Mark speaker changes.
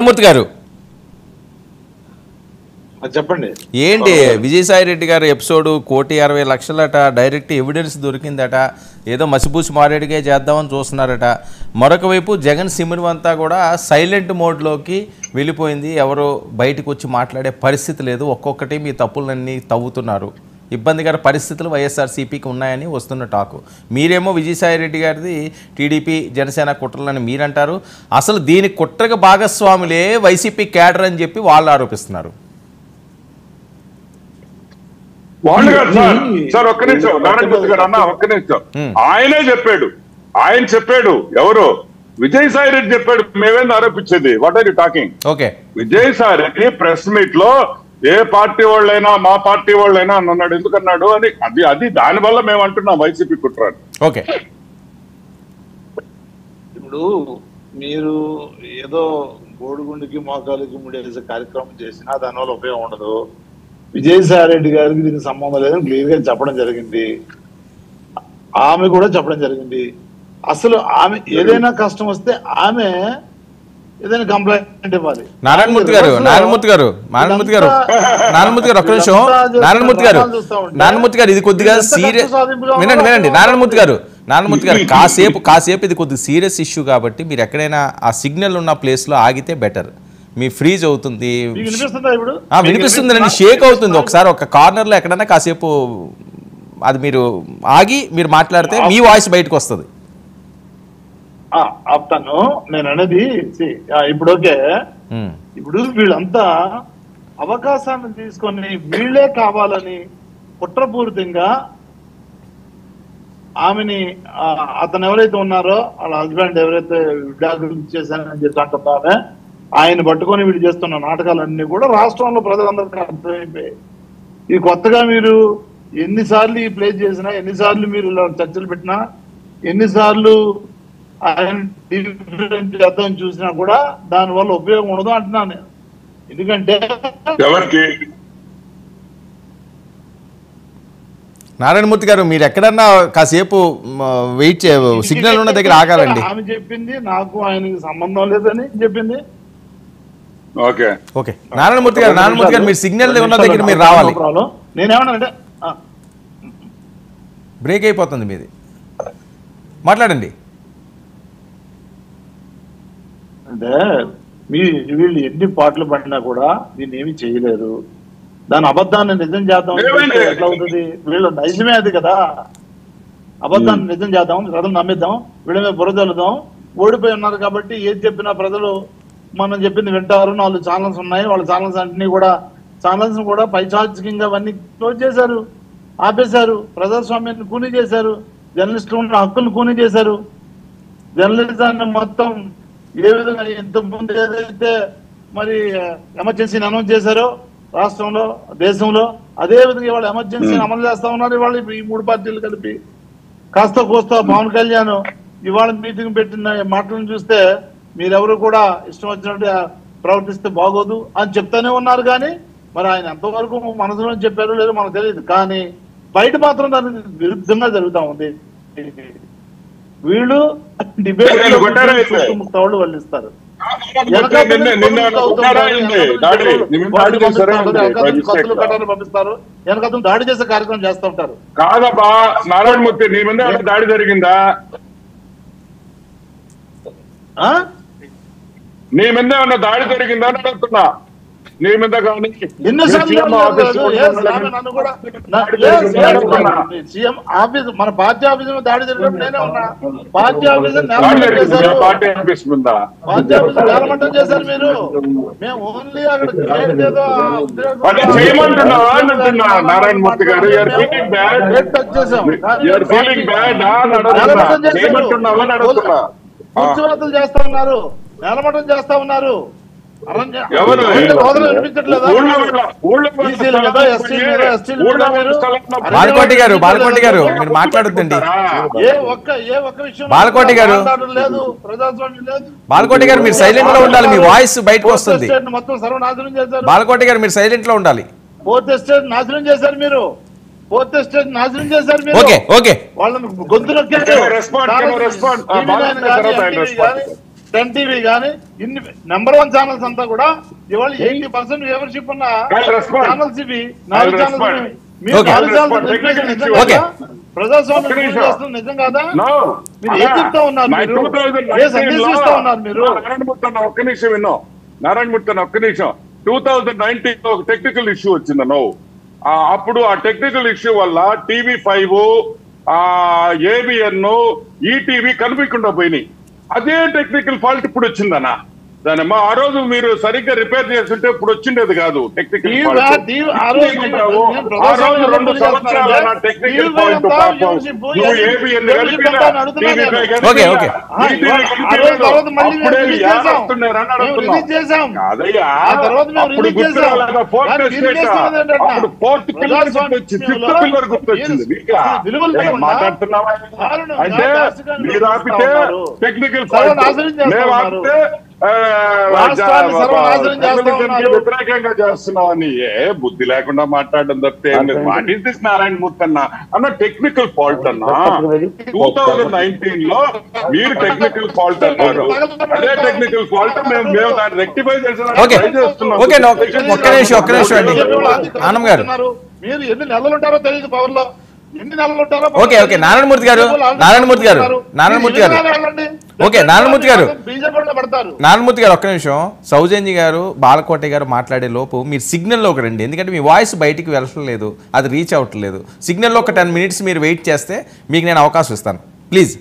Speaker 1: నారాయణమూర్తి గారు
Speaker 2: చెప్పండి.
Speaker 1: ఏంటి విజయసాయి రెడ్డి గారు ఎపిసోడ్ 1,60,00,000 డైరెక్ట్ ఎవిడెన్స్ దొరికిందట, ఏదో మసిపూసి మారేడుగా చేద్దామని చూస్తున్నారట. మరొక వైపు జగన్ సిమ్రం అంతా కూడా సైలెంట్ మోడ్లోకి వెళ్ళిపోయింది, ఎవరో బయటకు వచ్చి మాట్లాడే పరిస్థితి లేదు, ఒక్కొక్కటి మీ తప్పులన్నీ తవ్వుతున్నారు, ఇబ్బందికర పరిస్థితులు వైఎస్ఆర్సీపీకి ఉన్నాయని వస్తున్న టాకు. మీరేమో విజయసాయి రెడ్డి గారిది టీడీపీ జనసేన కుట్రలని మీరంటారు, అసలు దీని కుట్రగా భాగస్వాములే వైసీపీ క్యాడర్ అని చెప్పి వాళ్ళు ఆరోపిస్తున్నారు.
Speaker 3: వాళ్ళు కాదు సార్, ఒక్క నిమిషం నారాయణమూర్తి గారు అన్న, ఒక్క నిమిషం. ఆయనే చెప్పాడు, ఆయన చెప్పాడు, ఎవరు విజయసాయి రెడ్డి చెప్పాడు, మేమేంది ఆరోపించేది? What are you talking?
Speaker 1: Okay,
Speaker 3: Vijayasai Reddy press meet లో ఏ పార్టీ వాళ్ళైనా మా పార్టీ వాళ్ళైనా అన్నాడు. ఎందుకన్నాడు అని అది దాని వల్ల మేము అంటున్నాం వైసీపీ కుట్రాడు.
Speaker 1: ఓకే,
Speaker 2: ఇప్పుడు మీరు ఏదో గోడుగుండికి మోకాలికి ముడేసే కార్యక్రమం చేసినా దానివల్ల ఉపయోగం ఉండదు. విజయసాయి రెడ్డి గారికి దీనికి సంబంధం లేదని క్లియర్ గా చెప్పడం జరిగింది, ఆమె కూడా చెప్పడం జరిగింది. అసలు ఆమె ఏదైనా కష్టం వస్తే ఆమె ఏదైనా కంప్లైంట్ ఇవ్వాలి.
Speaker 1: నారాయణమూర్తి గారు ఒక్క నిమిషం. నారాయణమూర్తి గారు ఇది కొద్దిగా సీరియస్, వినండి నారాయణమూర్తి గారు కాసేపు ఇది కొద్దిగా సీరియస్ ఇష్యూ కాబట్టి మీరు ఎక్కడైనా ఆ సిగ్నల్ ఉన్న ప్లేస్ లో ఆగితే బెటర్. మీ ఫ్రీజ్ అవుతుంది, వినిపిస్తుందండి, షేక్ అవుతుంది. ఒకసారి ఒక కార్నర్ లో ఎక్కడైనా కాసేపు అది మీరు ఆగి మీరు మాట్లాడితే మీ వాయిస్ బయటకు వస్తుంది.
Speaker 2: ఆపుతాను నేను అనేది. ఇప్పుడు ఓకే, ఇప్పుడు వీళ్ళంతా అవకాశాన్ని తీసుకొని వీళ్ళే కావాలని కుట్రపూరితంగా ఆమెని, అతను ఎవరైతే ఉన్నారో వాళ్ళ హస్బెండ్ ఎవరైతే విడాకులు చేశానని చెప్పి అంటున్నారో ఆయన పట్టుకొని వీళ్ళు చేస్తున్న నాటకాలన్నీ కూడా రాష్ట్రంలో ప్రజలందరికీ అర్థమైపోయాయి. ఇది కొత్తగా మీరు ఎన్నిసార్లు ఈ ప్లే చేసినా, ఎన్నిసార్లు మీరు ఇలా చర్చలు పెట్టినా, ఎన్నిసార్లు ఆయన చేద్దాం చూసినా కూడా దానివల్ల ఉపయోగం ఉండదు అంటున్నాను నేను. ఎందుకంటే
Speaker 3: ఎవరికి
Speaker 1: నారాయణమూర్తి గారు మీరు ఎక్కడన్నా కాసేపు వెయిట్ సిగ్నల్ ఉన్న దగ్గర ఆగాలండి.
Speaker 2: ఆమె చెప్పింది నాకు ఆయనకి సంబంధం లేదని చెప్పింది.
Speaker 3: ఓకే
Speaker 1: ఓకే నారాయణమూర్తి గారు మీరు సిగ్నల్ ఉన్న దగ్గర మీరు రావాలి.
Speaker 2: నేనేమన్నానంటే
Speaker 1: బ్రేక్ అయిపోతుంది మీది, మాట్లాడండి.
Speaker 2: అంటే వీళ్ళు ఎన్ని పాటలు పడినా కూడా దీన్ని ఏమి చేయలేరు. దాని అబద్ధాన్ని నిజం చేద్దాం ఎట్లా అవుతుంది? వీళ్ళు నిజమే అది కదా, అబద్ధాన్ని నిజం చేద్దాం, ప్రజలు నమ్మిద్దాం, వీళ్ళ మీద బురదలుదాం. ఓడిపోయి ఉన్నారు కాబట్టి ఏది చెప్పినా ప్రజలు మనం చెప్పింది వింటారు. 4 ఛానల్స్ ఉన్నాయి, వాళ్ళ ఛానల్స్ అన్ని కూడా ఛానల్స్ కూడా పైచార్జికంగా అవన్నీ క్లోజ్ చేశారు, ఆపేశారు. ప్రజాస్వామ్యాన్ని కూనీ చేశారు, జర్నలిస్టులు ఉన్న హక్కులను కూనీ చేశారు. జర్నలిజాన్ని మొత్తం ఏ విధంగా ఇంతకుముందు ఏదైతే మరి ఎమర్జెన్సీని అనౌన్స్ చేశారో రాష్ట్రంలో, దేశంలో, అదే విధంగా ఇవాళ ఎమర్జెన్సీని అమలు చేస్తా ఉన్నారు. ఇవాళ ఈ 3 పార్టీలు కలిపి కాస్త కోస్తా పవన్ కళ్యాణ్ ఇవాళ మీటింగ్ పెట్టిన మాటలను చూస్తే మీరెవరు కూడా ఇష్టం వచ్చినట్టు ప్రవర్తిస్తే బాగోదు అని చెప్తానే ఉన్నారు. కానీ మరి ఆయన ఎంతవరకు మనసులో చెప్పారో లేదో మనకు తెలియదు. కానీ బయట మాత్రం దానికి విరుద్ధంగా జరుగుతూ ఉంది. వీళ్ళు డిబేట్ తవళ్ళు వల్లిస్తారు, కత్తులు కట్టాలని పంపిస్తారు, వెనకతను దాడి చేసే కార్యక్రమం చేస్తూ ఉంటారు.
Speaker 3: కాదబ్బా నారాయణమూర్తి, నీ మీద దాడి జరిగిందా? నీ మీద ఏమన్నా దాడి జరిగిందా అని అడుగుతున్నా. నీ మీద కానీ సీఎం ఆఫీస్, మన పార్టీ ఆఫీస్ మీద దాడి జరిగినప్పుడు నేనే ఉన్నా. పార్టీ ఆఫీస్ పార్టీ ఆఫీస్ మీద పార్టీ ఆఫీస్ నేలమట్టం చేశారు మీరు. మేము ఓన్లీ అక్కడ చేయమంటున్నా నారాయణమూర్తి గారు, కూర్చోవతలు చేస్తా ఉన్నారు, నేలమట్టం చేస్తా ఉన్నారు.
Speaker 1: బాలకోటి గారు మీరు మాట్లాడొద్దండి. బాలకోటి గారు మీరు సైలెంట్ లో ఉండాలి, మీ వాయిస్ బయటకు వస్తుంది.
Speaker 2: మొత్తం సర్వనాశనం చేశారు.
Speaker 1: బాలకోటి గారు మీరు సైలెంట్ లో ఉండాలి.
Speaker 2: ఫోర్త్ ఎస్టేట్ నాశనం చేశారు మీరు, ఫోర్త్ ఎస్టేట్ నాశనం చేశారు మీరు.
Speaker 1: ఓకే
Speaker 2: వాళ్ళని గొంతు నొక్కారు. 10 టీవీ కానీ ఇన్ని #1 ఛానల్స్ అంతా కూడా ఇవాళ 80% వ్యూవర్షిప్ ఉన్న ఛానల్స్ ఇవి. 4 ఛానల్స్ మీరు 4 ఛానల్స్ ప్రజాస్వామ్యం చేస్తుంది నిజం కాదా? మీరు ఏం చెప్తా ఉన్నారు? మీరు ఏ సందేశం ఇస్తా ఉన్నారు? మీరు
Speaker 3: ఒక్క నిమిషం విన్నో నారాయణమూర్తి ఒక్క నిమిషం 2019 ఒక టెక్నికల్ ఇష్యూ వచ్చిందను. అప్పుడు ఆ టెక్నికల్ ఇష్యూ వల్ల TV5 ABN ఈటీవీ కనిపించకుండా పోయినాయి. అదే టెక్నికల్ ఫాల్ట్ ఇప్పుడు వచ్చిందనా? దాని ఆ రోజు మీరు సరిగ్గా రిపేర్ చేస్తుంటే ఇప్పుడు వచ్చిండేది కాదు. టెక్నికల్ మాట్లాడుతున్నావా అంటే మీరు ఆపితే టెక్నికల్ ఫాల్ట్ మేము ఆపితే వ్యతిరేకంగా చేస్తున్నామని బుద్ధి లేకుండా మాట్లాడడం తప్పితే వాట్ ఈస్ దిస్ నారాయణమూర్తి అన్న టెక్నికల్ ఫాల్ట్ అన్నా 2019 లో మీరు టెక్నికల్ ఫాల్ట్ అన్నారు. అదే టెక్నికల్ ఫాల్ట్ మేము దాన్ని రెక్టిఫై చేస్తున్నాం.
Speaker 1: ఆనంద్ గారు
Speaker 2: మీరు ఎన్ని నెలలు ఉంటారో తెలియదు పవర్ లో, ఎన్ని నెలలు ఉంటారో.
Speaker 1: ఓకే నారాయణమూర్తి గారు ఒక్క నిమిషం. సౌజన్య గారు బాలకోటి గారు మాట్లాడే లోపు మీరు సిగ్నల్లో ఒక రండి, ఎందుకంటే మీ వాయిస్ బయటికి వెళ్ళట్లేదు, అది రీచ్ అవ్వట్లేదు. సిగ్నల్లో ఒక 10 minutes మీరు వెయిట్ చేస్తే మీకు నేను అవకాశం ఇస్తాను ప్లీజ్.